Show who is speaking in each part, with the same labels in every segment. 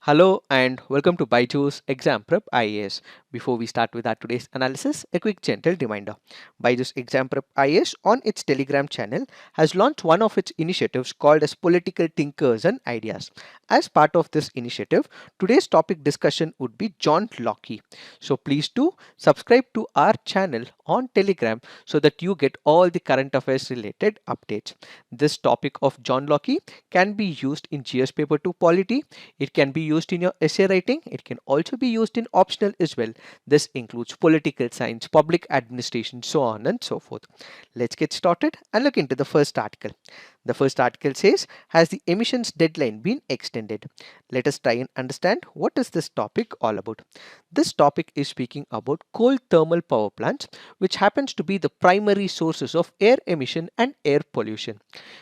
Speaker 1: Hello and welcome to Byjus Exam Prep IAS. Before we start with our today's analysis, a quick gentle reminder. Byjus Exam Prep IAS on its Telegram channel has launched one of its initiatives called as Political Thinkers and Ideas. As part of this initiative, today's topic discussion would be John Locke. So please do subscribe to our channel on Telegram so that you get all the current affairs related updates. This topic of John Locke can be used in GS paper 2 polity. It can be used in your essay writing. It can also be used in optional as well. This includes political science, public administration, so on and so forth. Let's get started and look into the first article. The first article says, has the emissions deadline been extended? Let us try and understand what is this topic all about. This topic is speaking about coal thermal power plants, which happens to be the primary sources of air emission and air pollution.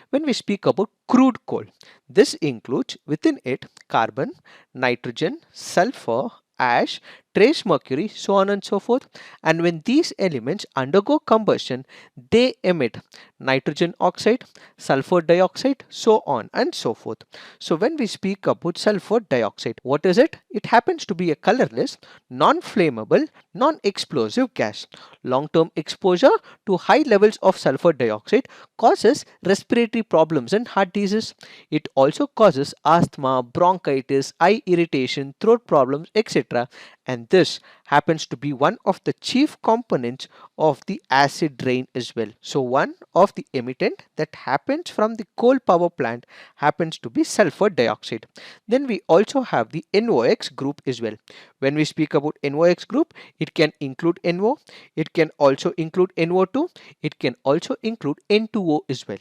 Speaker 1: When we speak about crude coal, this includes within it carbon, nitrogen, sulfur, ash, trace mercury, so on and so forth. And when these elements undergo combustion, they emit nitrogen oxide, sulfur dioxide, so on and so forth. So when we speak about sulfur dioxide, what is it? It happens to be a colorless, non-flammable, non-explosive gas. Long-term exposure to high levels of sulfur dioxide causes respiratory problems and heart disease. It also causes asthma, bronchitis, eye irritation, throat problems, etc. And this happens to be one of the chief components of the acid rain as well. So one of the emittent that happens from the coal power plant happens to be sulfur dioxide. Then we also have the NOx group as well. When we speak about NOx group, it can include NO, it can also include NO2, it can also include N2O as well.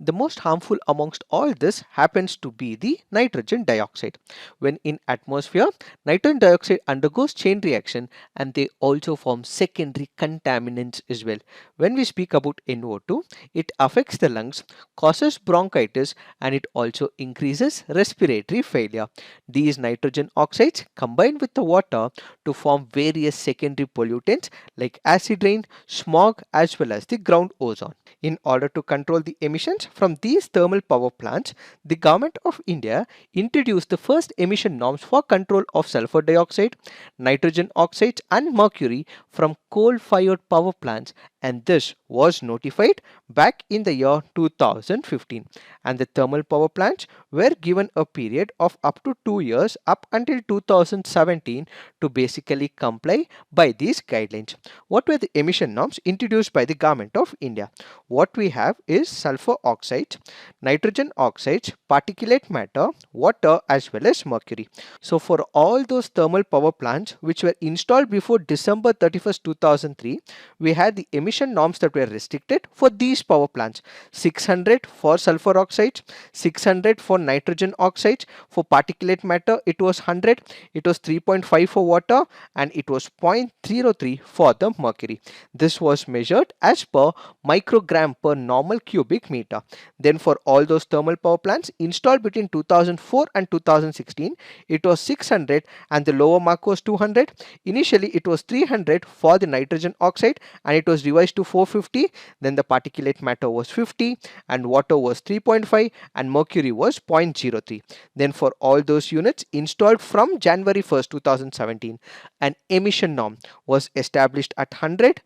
Speaker 1: The most harmful amongst all this happens to be the nitrogen dioxide. When in atmosphere, nitrogen dioxide undergoes chain reaction and they also form secondary contaminants as well. When we speak about NO2, it affects the lungs, causes bronchitis, and it also increases respiratory failure. These nitrogen oxides combine with the water to form various secondary pollutants like acid rain, smog, as well as the ground ozone. In order to control the emissions from these thermal power plants, the Government of India introduced the first emission norms for control of sulfur dioxide, nitrogen oxides and mercury from coal-fired power plants, and this was notified back in the year 2015. And the thermal power plants were given a period of up to 2 years up until 2017 to basically comply by these guidelines. What were the emission norms introduced by the Government of India? What we have is sulfur oxides, nitrogen oxides, particulate matter, water, as well as mercury. So for all those thermal power plants which were installed before December 31st, 2003, we had the emission norms that were restricted for these power plants. 600 for sulfur oxides, 600 for nitrogen oxides, for particulate matter it was 100, it was 3.5 for water, and it was 0.03 for the mercury. This was measured as per microgram per normal cubic meter. Then for all those thermal power plants installed between 2004 and 2016, it was 600 and the lower mark was 200. Initially it was 300 for the nitrogen oxide and it was revised to 450. Then the particulate matter was 50 and water was 3.5 and mercury was 0.03. Then for all those units installed from January 1st, 2017, an emission norm was established at 100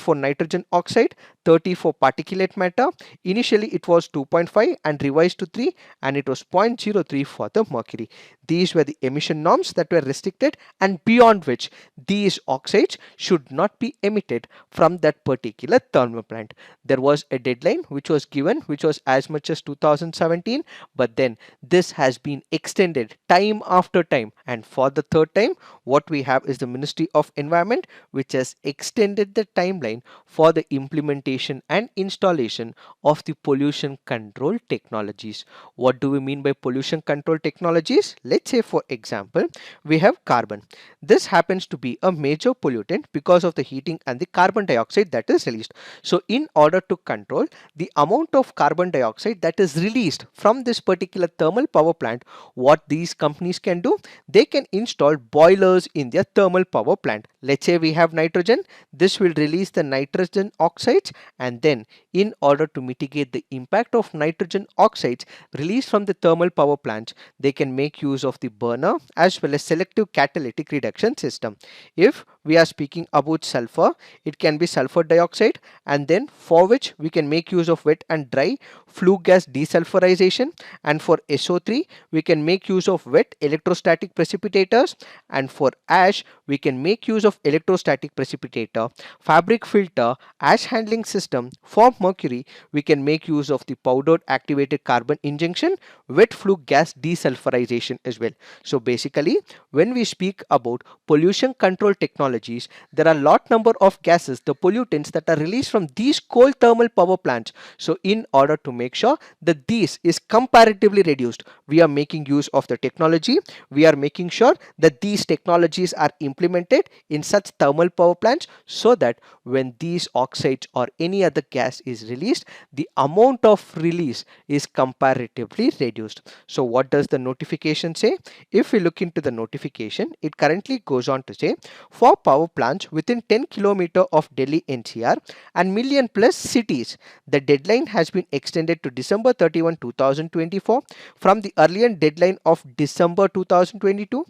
Speaker 1: for nitrogen oxide, 30 for particulate matter. Initially it was 2.5 and revised to 3 and it was 0.03 for the mercury. These were the emission norms that were restricted and beyond which these oxides should not be emitted from that particular thermal plant. There was a deadline which was given, which was as much as 2017, but then this has been extended time after time, and for the third time what we have is the Ministry of Environment which has extended the timeline for the implementation and installation of the pollution control technologies. What do we mean by pollution control technologies? Let's say for example, we have carbon. This happens to be a major pollutant because of the heating and the carbon dioxide that is released. So in order to control the amount of carbon dioxide that is released from this particular thermal power plant, what these companies can do, they can install boilers in their thermal power plant. Let's say we have nitrogen, this will release the nitrogen oxides, and then in order to mitigate the impact of nitrogen oxides released from the thermal power plants, they can make use of the burner as well as selective catalytic reduction system. If we are speaking about sulfur, it can be sulfur dioxide, and then for which we can make use of wet and dry flue gas desulfurization, and for SO3 we can make use of wet electrostatic precipitators, and for ash we can make use of electrostatic precipitator, fabric filter, ash handling system. For mercury we can make use of the powdered activated carbon injection, wet flue gas desulfurization as well. So basically when we speak about pollution control technologies, there are lot number of gases, the pollutants that are released from these coal thermal power plants. So in order to make sure that this is comparatively reduced, we are making use of the technology. We are making sure that these technologies are implemented in such thermal power plants, so that when these oxides or any other gas is released, the amount of release is comparatively reduced. So what does the notification say? If we look into the notification, it currently goes on to say, for power plants within 10 km of Delhi NCR and million plus cities, the deadline has been extended to December 31, 2024 from the earlier deadline of December 2022.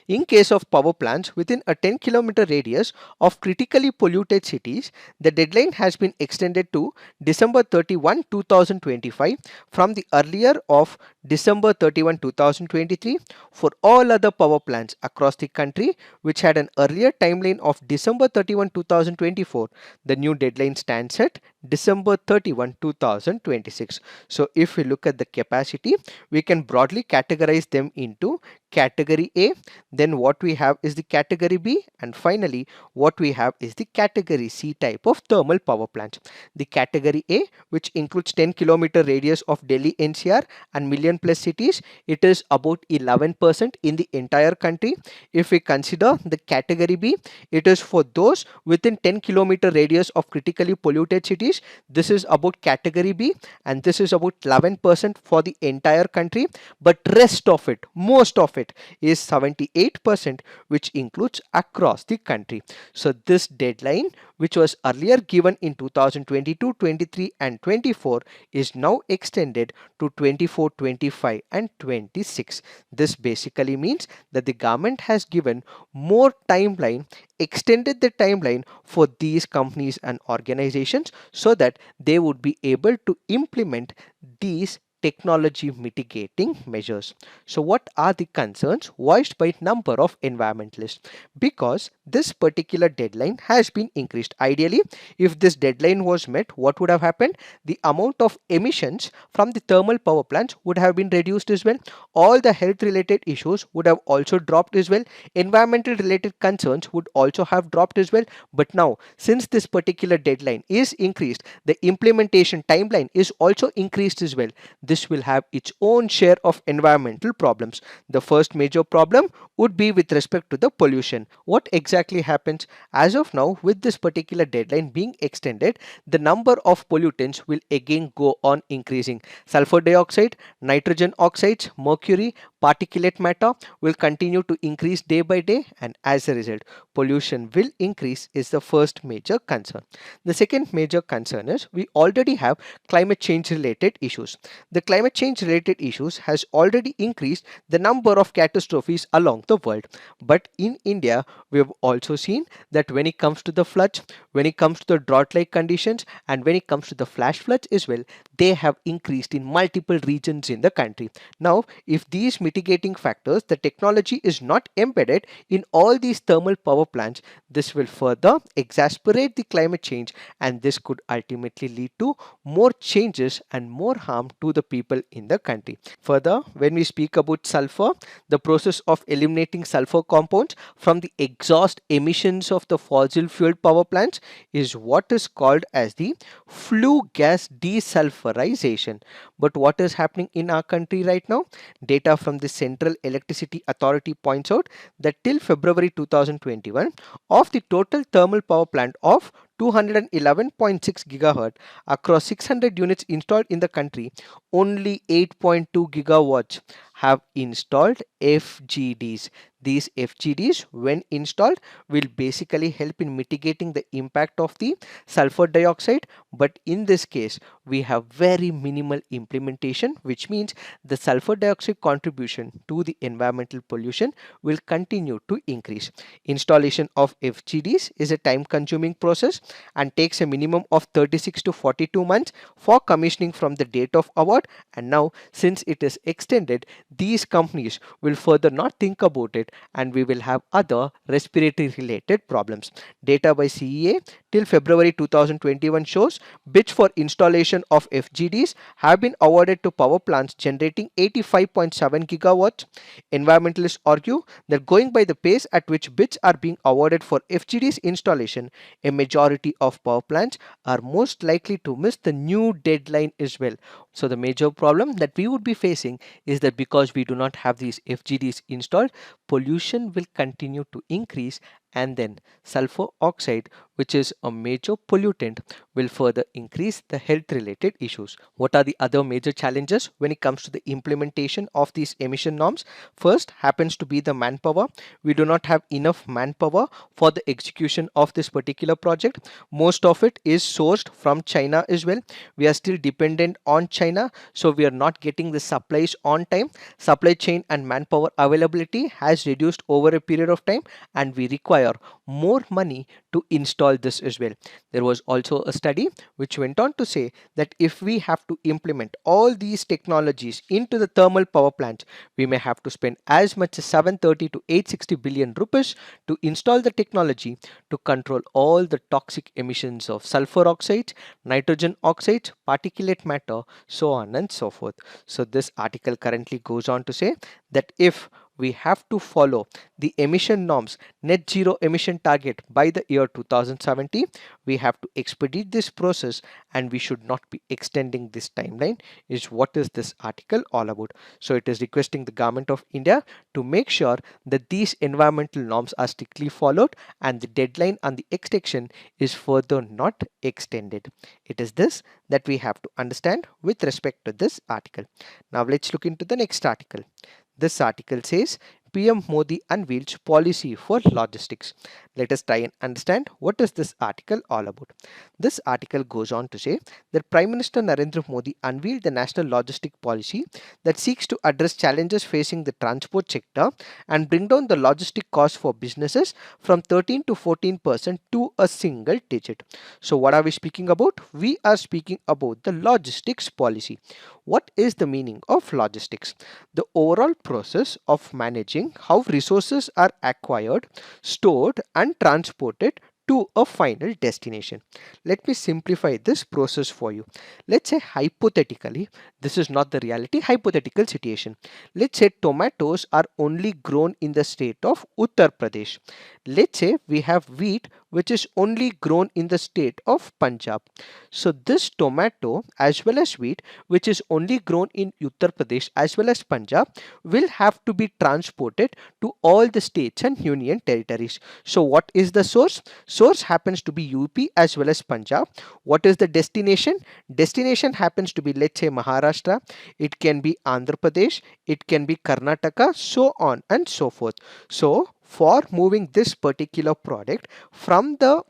Speaker 1: In case of power plants within a 10-kilometer radius of critically polluted cities, the deadline has been extended to December 31, 2025 from the earlier of December 31, 2023. For all other power plants across the country which had an earlier timeline of December 31, 2024, the new deadline stands at December 31, 2026. So if we look at the capacity, we can broadly categorize them into category A, then what we have is the category B, and finally what we have is the category C type of thermal power plants. The category A, which includes 10-kilometer radius of Delhi NCR and million plus cities, it is about 11% in the entire country. If we consider the category B, it is for those within 10-kilometer radius of critically polluted cities. This is about category B, and this is about 11% for the entire country, but rest of it, most of it is 78%, which includes across the country. So this deadline, which was earlier given in 2022, 23 and 24, is now extended to 24, 25 and 26. This basically means that the government has given more timeline, extended the timeline for these companies and organizations, so that they would be able to implement these technology mitigating measures. So what are the concerns voiced by number of environmentalists? Because this particular deadline has been increased. Ideally, if this deadline was met, what would have happened? The amount of emissions from the thermal power plants would have been reduced as well. All the health related issues would have also dropped as well. Environmental related concerns would also have dropped as well. But now, since this particular deadline is increased, the implementation timeline is also increased as well. This will have its own share of environmental problems. The first major problem would be with respect to the pollution. What exactly happens? As of now, with this particular deadline being extended, the number of pollutants will again go on increasing. Sulfur dioxide, nitrogen oxides, mercury, particulate matter will continue to increase day by day, and as a result, pollution will increase is the first major concern. The second major concern is we already have climate change related issues. The climate change related issues has already increased the number of catastrophes along the world. But in India, we have also seen that when it comes to the floods, when it comes to the drought-like conditions, and when it comes to the flash floods as well, they have increased in multiple regions in the country. Now, if these mitigating factors, the technology is not embedded in all these thermal power plants, this will further exacerbate the climate change, and this could ultimately lead to more changes and more harm to the people in the country. Further, when we speak about sulfur, the process of eliminating sulfur compounds from the exhaust emissions of the fossil fuel power plants is what is called as the flue gas desulfurization. But what is happening in our country right now? Data from the Central Electricity Authority points out that till February 2021, of the total thermal power plant of 211.6 gigahertz across 600 units installed in the country, only 8.2 gigawatts have installed FGDs. These FGDs, when installed, will basically help in mitigating the impact of the sulfur dioxide, but in this case we have very minimal implementation, which means the sulfur dioxide contribution to the environmental pollution will continue to increase. Installation of FGDs is a time consuming process and takes a minimum of 36 to 42 months for commissioning from the date of award, and now since it is extended, these companies will further not think about it and we will have other respiratory related problems. Data by CEA till February 2021 shows bids for installation of FGDs have been awarded to power plants generating 85.7 gigawatts. Environmentalists argue that going by the pace at which bids are being awarded for FGDs installation, a majority of power plants are most likely to miss the new deadline as well. So the major problem that we would be facing is that because we do not have these FGDs installed, pollution will continue to increase, and then sulfur oxide, which is a major pollutant, will further increase the health related issues. What are the other major challenges when it comes to the implementation of these emission norms? First happens to be the manpower. We do not have enough manpower for the execution of this particular project. Most of it is sourced from China as well. We are still dependent on China, so we are not getting the supplies on time. Supply chain and manpower availability has reduced over a period of time, and we require more money to install this as well. There was also a study which went on to say that if we have to implement all these technologies into the thermal power plants, we may have to spend as much as 730 to 860 billion rupees to install the technology to control all the toxic emissions of sulfur oxides, nitrogen oxides, particulate matter, so on and so forth. So this article currently goes on to say that if we have to follow the emission norms net zero emission target by the year 2070, we have to expedite this process and we should not be extending this timeline, is what is this article all about. So it is requesting the government of India to make sure that these environmental norms are strictly followed and the deadline on the extension is further not extended. It is this that we have to understand with respect to this article. Now let's look into the next article. This article says PM Modi unveils policy for logistics. Let us try and understand what is this article all about. This article goes on to say that Prime Minister Narendra Modi unveiled the national logistic policy that seeks to address challenges facing the transport sector and bring down the logistic cost for businesses from 13 to 14% to a single digit. So what are we speaking about? We are speaking about the logistics policy. What is the meaning of logistics? The overall process of managing how resources are acquired, stored and transported to a final destination. Let me simplify this process for you. Let's say hypothetically, this is not the reality, hypothetical situation. Let's say tomatoes are only grown in the state of Uttar Pradesh. Let's say we have wheat which is only grown in the state of Punjab. So this tomato as well as wheat which is only grown in Uttar Pradesh as well as Punjab will have to be transported to all the states and union territories. So what is the source? Source happens to be UP as well as Punjab. What is the destination? Destination happens to be, let's say, Maharashtra. It can be Andhra Pradesh. It can be Karnataka, so on and so forth. So for moving this particular product from the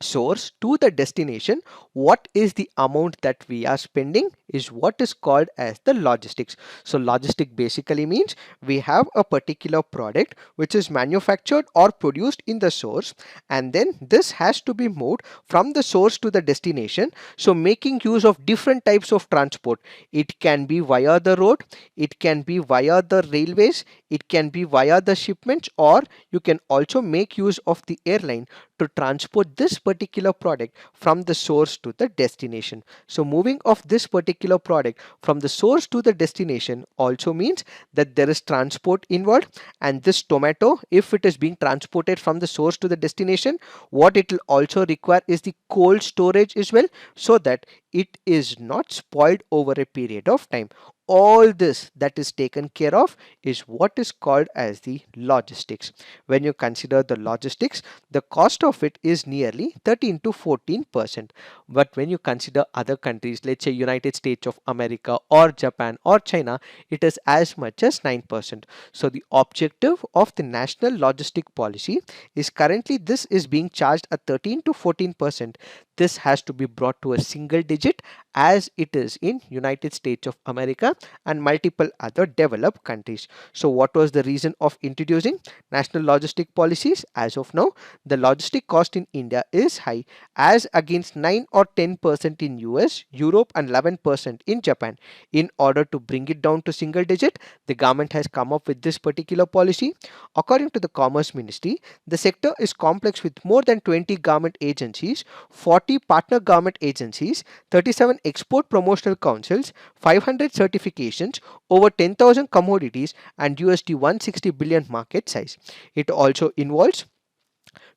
Speaker 1: source to the destination, what is the amount that we are spending is what is called as the logistics. So logistic basically means we have a particular product which is manufactured or produced in the source, and then this has to be moved from the source to the destination. So making use of different types of transport. It can be via the road, it can be via the railways, it can be via the shipments, or you can also make use of the airline to transport this particular product from the source to the destination. So moving of this particular product from the source to the destination also means that there is transport involved, and this tomato, if it is being transported from the source to the destination, what it will also require is the cold storage as well, so that it is not spoiled over a period of time. All this that is taken care of is what is called as the logistics. When you consider the logistics, the cost of it is nearly 13 to 14%. But when you consider other countries, let's say United States of America or Japan or China, it is as much as 9%. So the objective of the national logistic policy is currently this is being charged at 13 to 14%. This has to be brought to a single digit as it is in United States of America and multiple other developed countries. So what was the reason of introducing national logistic policies? As of now, the logistic cost in India is high as against 9 or 10% in US, Europe and 11% in Japan. In order to bring it down to single digit, the government has come up with this particular policy. According to the Commerce Ministry, the sector is complex with more than 20 government agencies, 40 partner government agencies, 37 export promotional councils, 500 certifications, over 10,000 commodities and USD 160 billion market size. It also involves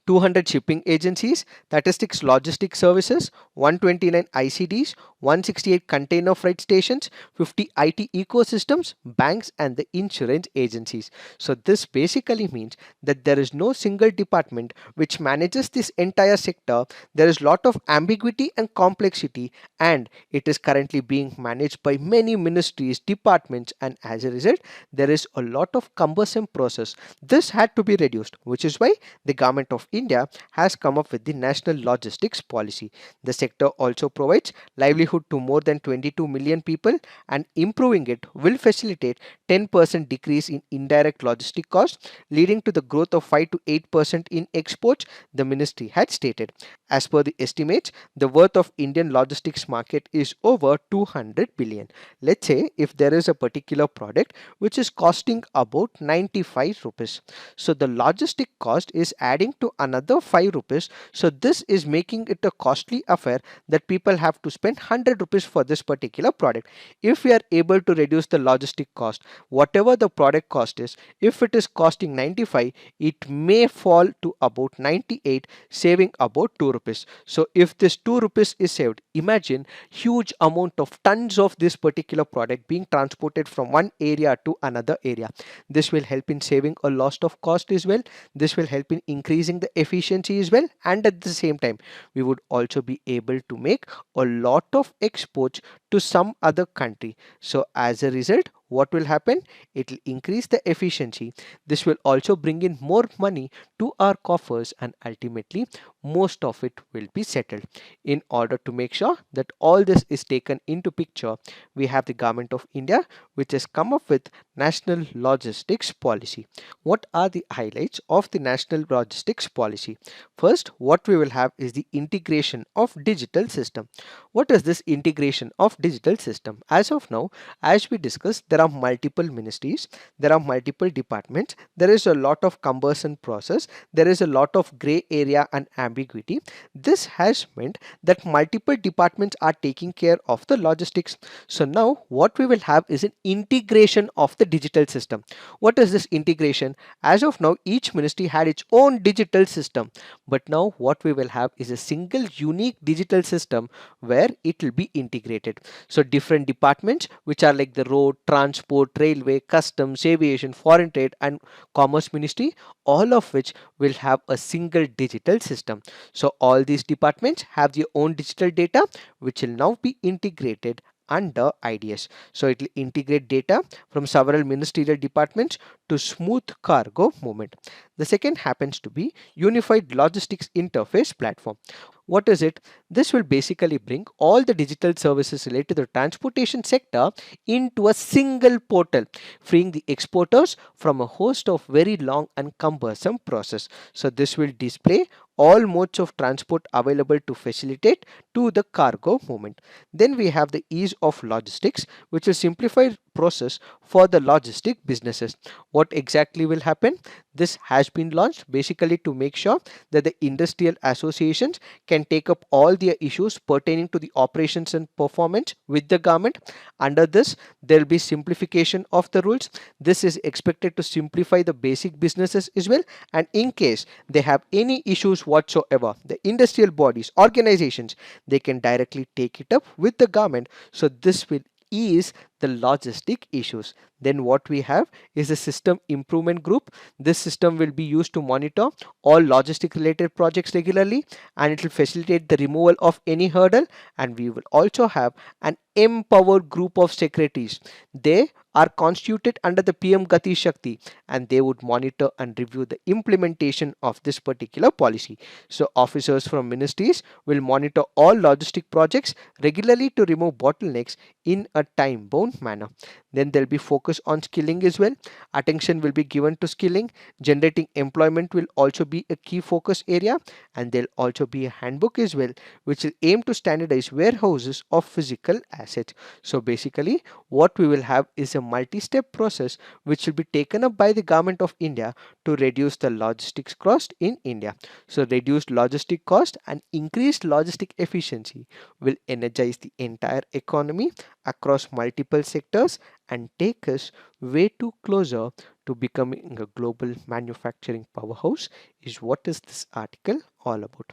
Speaker 1: 200 shipping agencies, statistics logistics services, 129 ICDs, 168 container freight stations, 50 IT ecosystems, banks and the insurance agencies. So this basically means that there is no single department which manages this entire sector. There is lot of ambiguity and complexity, and it is currently being managed by many ministries, departments, and as a result there is a lot of cumbersome process. This had to be reduced, which is why the government of India has come up with the national logistics policy. The sector also provides livelihood to more than 22 million people, and improving it will facilitate 10% decrease in indirect logistic costs, leading to the growth of 5 to 8% in exports, the ministry had stated. As per the estimates, the worth of Indian logistics market is over 200 billion. Let's say if there is a particular product which is costing about 95 rupees. So the logistic cost is adding to another 5 rupees. So this is making it a costly affair that people have to spend 100 rupees for this particular product. If we are able to reduce the logistic cost, whatever the product cost is, if it is costing 95, it may fall to about 98, saving about 2 rupees. So if this 2 rupees is saved, imagine huge amount of tons of this particular product being transported from one area to another area. This will help in saving a lot of cost as well. This will help in increasing the efficiency as well, and at the same time we would also be able to make a lot of exports to some other country. So as a result, what will happen? It will increase the efficiency. This will also bring in more money to our coffers, and ultimately most of it will be settled. In order to make sure that all this is taken into picture, we have the government of India which has come up with national logistics policy. What are the highlights of the national logistics policy? First, what we will have is the integration of digital system. What is this integration of digital system? As of now, as we discussed, there are multiple ministries, there are multiple departments, there is a lot of cumbersome process, there is a lot of gray area and ambiguity. This has meant that multiple departments are taking care of the logistics. So now what we will have is an integration of the digital system. What is this integration? As of now, each ministry had its own digital system, but now what we will have is a single unique digital system where it will be integrated. So different departments which are like the road, transport, railway, customs, aviation, foreign trade and commerce ministry, all of which will have a single digital system. So all these departments have their own digital data which will now be integrated under IDS. So it will integrate data from several ministerial departments to smooth cargo movement. The second happens to be Unified Logistics Interface Platform. What is it? This will basically bring all the digital services related to the transportation sector into a single portal, freeing the exporters from a host of very long and cumbersome process. So this will display all modes of transport available to facilitate to the cargo movement. Then we have the ease of logistics, which will simplify process for the logistic businesses. What exactly will happen? This has been launched basically to make sure that the industrial associations can take up all their issues pertaining to the operations and performance with the government. Under this, there will be simplification of the rules. This is expected to simplify the basic businesses as well, and in case they have any issues whatsoever, the industrial bodies, organizations, they can directly take it up with the government. So this will ease the logistic issues. Then what we have is a system improvement group. This system will be used to monitor all logistic related projects regularly, and it will facilitate the removal of any hurdle. And we will also have an empowered group of secretaries. They are constituted under the PM Gati Shakti, and they would monitor and review the implementation of this particular policy. So officers from ministries will monitor all logistic projects regularly to remove bottlenecks in a time bound manner. Then there will be focus on skilling as well. Attention will be given to skilling. Generating employment will also be a key focus area, and there will also be a handbook as well, which will aim to standardize warehouses of physical assets. So basically what we will have is a multi-step process which will be taken up by the government of India to reduce the logistics cost in India. So reduced logistic cost and increased logistic efficiency will energize the entire economy across multiple sectors and take us way too closer to becoming a global manufacturing powerhouse, is what is this article all about.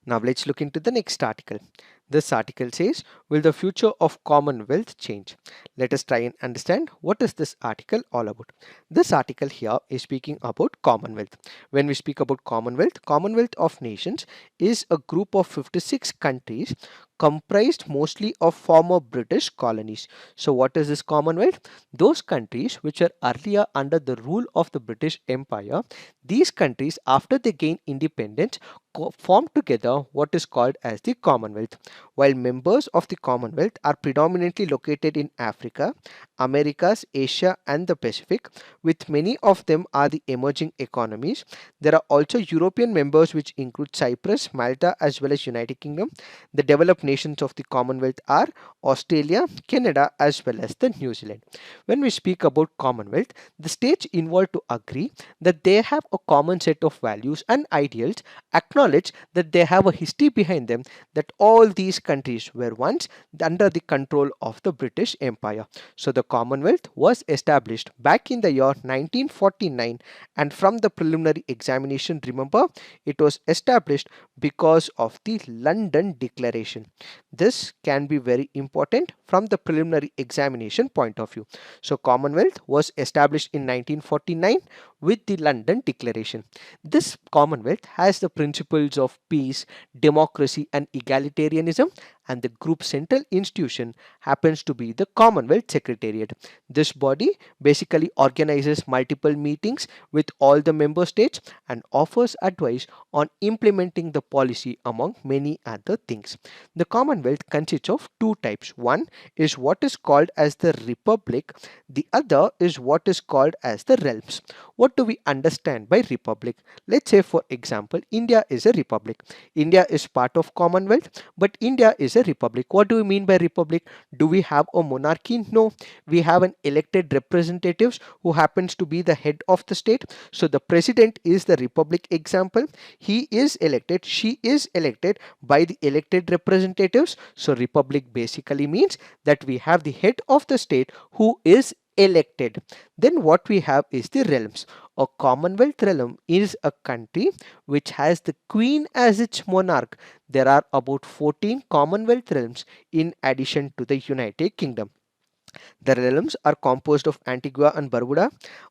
Speaker 1: Now let's look into the next article. This article says, will the future of Commonwealth change? Let us try and understand what is this article all about. This article here is speaking about Commonwealth. When we speak about Commonwealth, Commonwealth of Nations is a group of 56 countries comprised mostly of former British colonies. So what is this Commonwealth? Those countries which are earlier under the rule of the British Empire, these countries after they gain independence form together what is called as the Commonwealth. While members of the Commonwealth are predominantly located in Africa, Americas, Asia and the Pacific, with many of them are the emerging economies. There are also European members which include Cyprus, Malta as well as United Kingdom. The developed nations of the Commonwealth are Australia, Canada as well as the New Zealand. When we speak about Commonwealth, the states involved to agree that they have a common set of values and ideals, acknowledge that they have a history behind them, that all these countries were once under the control of the British Empire. So the Commonwealth was established back in the year 1949, and from the preliminary examination, remember, it was established because of the London Declaration. This can be very important from the preliminary examination point of view. So Commonwealth was established in 1949 with the London Declaration. This Commonwealth has the principles of peace, democracy and egalitarianism, and the group central institution happens to be the Commonwealth Secretariat. This body basically organizes multiple meetings with all the member states and offers advice on implementing the policy among many other things. The Commonwealth consists of two types. One is what is called as the Republic, the other is what is called as the realms. What do we understand by Republic? Let's say for example, India is a republic. India is part of Commonwealth, but India is a republic. What do we mean by republic? Do we have a monarchy? No, we have an elected representatives who happens to be the head of the state. So the president is the republic example. He is elected, she is elected by the elected representatives. So republic basically means that we have the head of the state who is elected. Then what we have is the realms. A Commonwealth realm is a country which has the Queen as its monarch. There are about 14 Commonwealth realms in addition to the United Kingdom. The realms are composed of Antigua and Barbuda,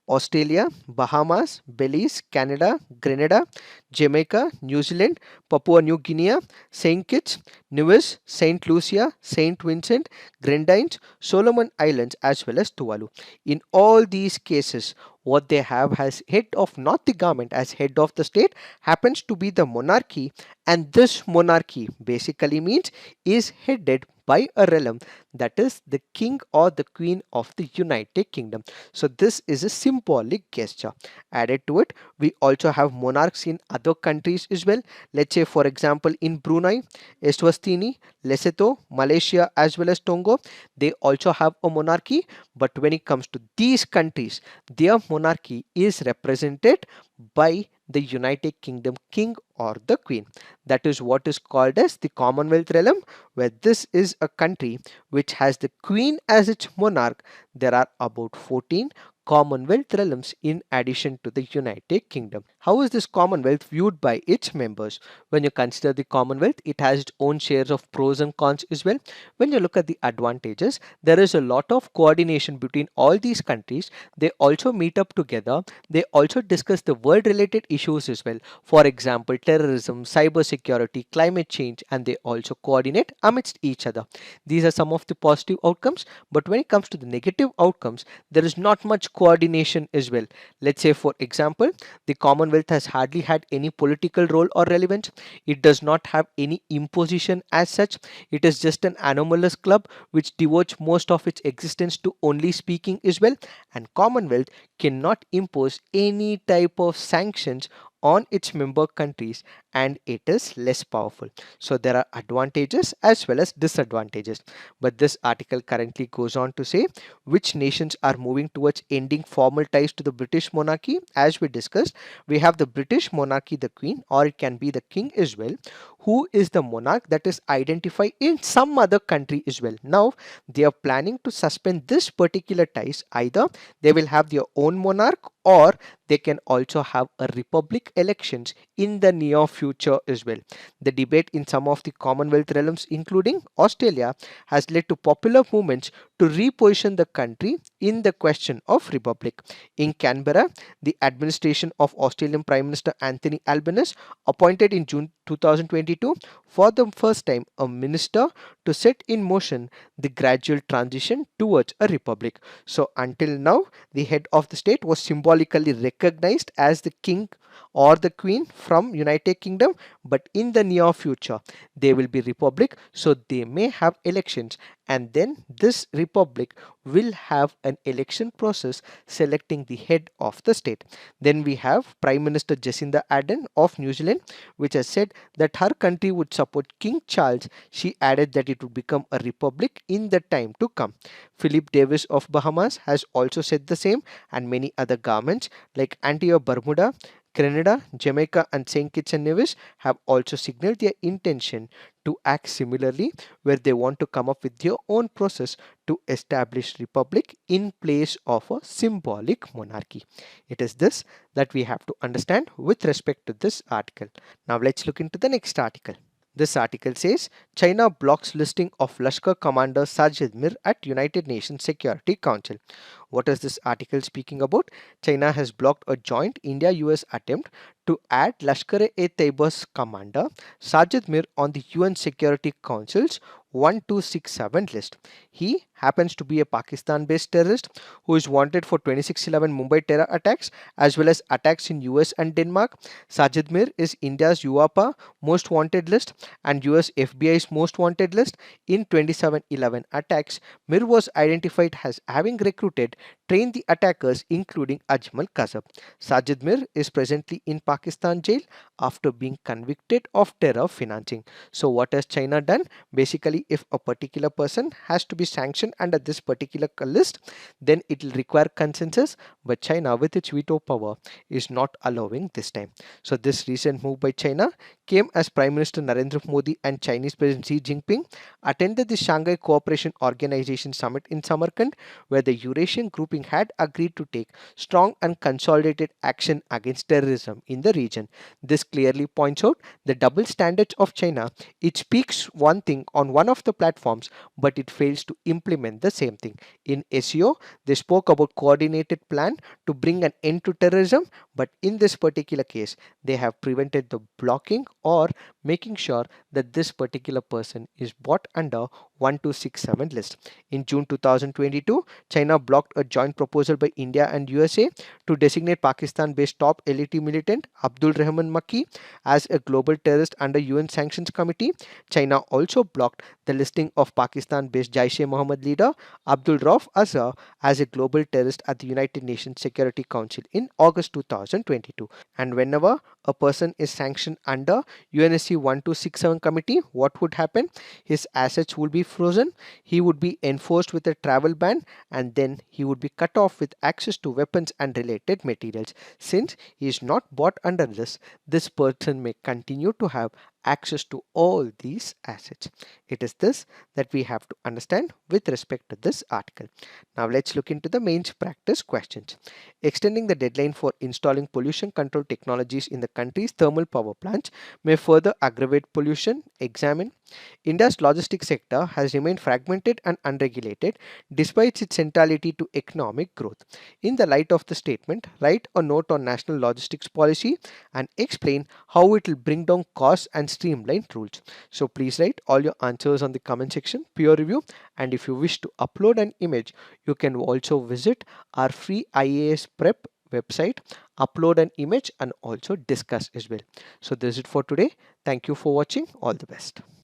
Speaker 1: Australia, Bahamas, Belize, Canada, Grenada, Jamaica, New Zealand, Papua New Guinea, Saint Kitts, Nevis, Saint Lucia, Saint Vincent, Grenadines, Solomon Islands as well as Tuvalu. In all these cases, what they have as head of not the government as head of the state happens to be the monarchy, and this monarchy basically means is headed by a realm, that is the king or the queen of the United Kingdom. So this is a symbolic gesture. Added to it, we also have monarchs in other countries as well. Let's say for example in Brunei, Eswatini, Lesotho, Malaysia as well as Tonga, they also have a monarchy. But when it comes to these countries, their monarchy is represented by the United Kingdom king or the queen. That is what is called as the Commonwealth realm, where this is a country which has the queen as its monarch. There are about 14 Commonwealth realms in addition to the United Kingdom. How is this Commonwealth viewed by its members? When you consider the Commonwealth, it has its own shares of pros and cons as well. When you look at the advantages, there is a lot of coordination between all these countries. They also meet up together. They also discuss the world related issues as well. For example, terrorism, cyber security, climate change, and they also coordinate amidst each other. These are some of the positive outcomes, but when it comes to the negative outcomes, there is not much coordination as well. Let's say, for example, the Commonwealth has hardly had any political role or relevance. It does not have any imposition as such. It is just an anomalous club which devotes most of its existence to only speaking as well. And Commonwealth cannot impose any type of sanctions on its member countries, and it is less powerful. So there are advantages as well as disadvantages. But this article currently goes on to say which nations are moving towards ending formal ties to the British monarchy. As we discussed, we have the British monarchy, the Queen, or it can be the King as well, who is the monarch that is identified in some other country as well. Now they are planning to suspend this particular ties. Either they will have their own monarch, or they can also have a republic elections in the near future as well. The debate in some of the Commonwealth realms, including Australia, has led to popular movements to reposition the country in the question of republic. In Canberra, the administration of Australian Prime Minister Anthony Albanese appointed in June 2022 for the first time a minister to set in motion the gradual transition towards a republic. So until now, the head of the state was symbolically recognized as the king or the queen from United Kingdom, but in the near future they will be republic, so they may have elections, and then this republic will have an election process selecting the head of the state. Then we have Prime Minister Jacinda Ardern of New Zealand, which has said that her country would support King Charles. She added that it would become a republic in the time to come. Philip Davis of Bahamas has also said the same, and many other governments like Antigua Bermuda, Grenada, Jamaica, and St. Kitts and Nevis have also signaled their intention to act similarly, where they want to come up with their own process to establish republic in place of a symbolic monarchy. It is this that we have to understand with respect to this article. Now let's look into the next article. This article says China blocks listing of Lashkar commander Sajid Mir at United Nations Security Council. What is this article speaking about? China has blocked a joint India-US attempt to add Lashkar-e-Taiba's commander Sajid Mir on the UN Security Council's 1267 list. He happens to be a Pakistan-based terrorist who is wanted for 26/11 Mumbai terror attacks as well as attacks in US and Denmark. Sajid Mir is India's UAPA most wanted list and US FBI's most wanted list. In 27/11 attacks, Mir was identified as having recruited, trained the attackers including Ajmal Kasab. Sajid Mir is presently in Pakistan jail after being convicted of terror financing. So what has China done? Basically, if a particular person has to be sanctioned under this particular list, then it will require consensus, but China with its veto power is not allowing this time. So this recent move by China came as Prime Minister Narendra Modi and Chinese President Xi Jinping attended the Shanghai Cooperation Organization Summit in Samarkand, where the Eurasian grouping had agreed to take strong and consolidated action against terrorism in the region. This clearly points out the double standards of China. It speaks one thing on one of the platforms, but it fails to implement the same thing. In SEO, they spoke about coordinated plan to bring an end to terrorism, but in this particular case, they have prevented the blocking or making sure that this particular person is brought under 1267 list. In June 2022, China blocked a joint proposal by India and USA to designate Pakistan-based top elite militant Abdul Rahman Makki as a global terrorist under UN Sanctions Committee. China also blocked the listing of Pakistan-based Jaish-e-Mohammed leader Abdul Rauf Azhar as a global terrorist at the United Nations Security Council in August 2022. And whenever a person is sanctioned under UNSC 1267 committee, what would happen? His assets would be frozen, he would be enforced with a travel ban, and then he would be cut off with access to weapons and related materials. Since he is not bought under this person may continue to have access to all these assets. It is this that we have to understand with respect to this article. Now let's look into the mains practice questions. Extending the deadline for installing pollution control technologies in the country's thermal power plants may further aggravate pollution. Examine. India's logistics sector has remained fragmented and unregulated despite its centrality to economic growth. In the light of the statement, write a note on national logistics policy and explain how it will bring down costs and streamline rules. So please write all your answers on the comment section, peer review, and if you wish to upload an image, you can also visit our free IAS prep website, upload an image and also discuss as well. So this is it for today. Thank you for watching. All the best.